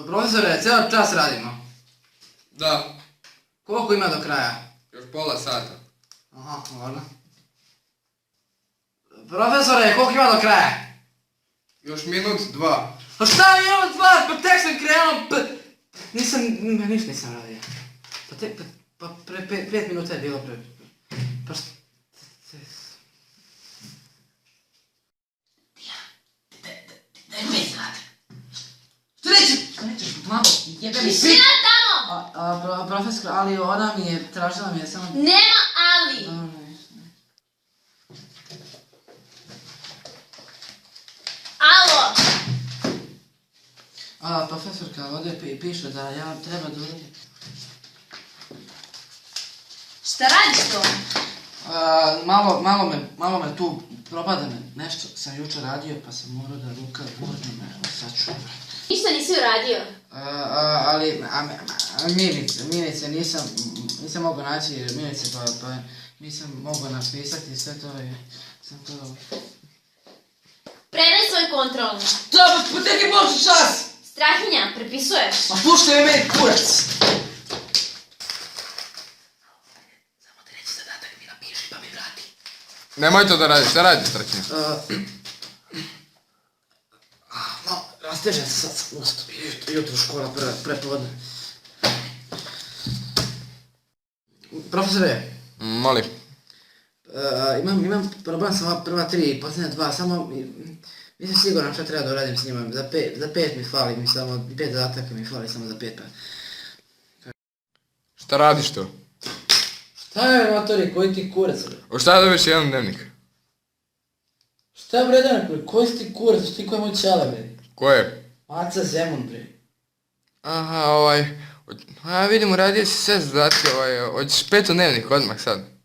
Profesore, cijel čas radimo. Da, Koliko ima do kraja? još pola sata. Aha, dobro. Profesore, koliko ima do kraja? Još minut, dva. Pa šta je ovo dva? Pa tek sam krenuo, ništa nisam radio. Pa tek, pa pre 5 minuta je bilo pa šta? Daj mi znate. Što nećeš, malo, jebe mi Tišina tamo! Profesor, ali ona mi je, tražila mi je samo... Nema ali! Alo! Profesorka, ovdje piše da ja treba da uradim. Šta radiš to? Malo me tu propada me, nešto sam jučer radio pa sam morao da ruka gurnem, evo sad ću. Ništa nisi uradio? Ali, Milice, nisam mogao naći Milice pa nisam mogao napisati sve to i sam to... Predaj svoj kontrolni. Da, pa tek je počeo čas! Strahinja, prepisuješ? Ma puštaj me meni kurac! Samo ti reći zadatak mi napiši pa mi vrati. Nemoj to da radiš, šta radiš, Strahinja? No, rastežem se sad sam ustao, jutro škola prepodne. Profesore, Molim. imam problem sa ova prva 3 i posljednja 2, samo nisam siguran šta treba da uradim s njima, za 5 mi fali, 5 zadataka mi fali samo za 5 pa. Šta radiš to? Šta je matori, koji ti kurac? O šta dobiš jedan dnevnik? Šta je bre Danak, koji si ti kurac, ti koji je moj čale bre? Ko je? Maca Zemun bre. Aha, vidim, uradio si sve zadatke, hoćeš 5 dnevnik odmah sad.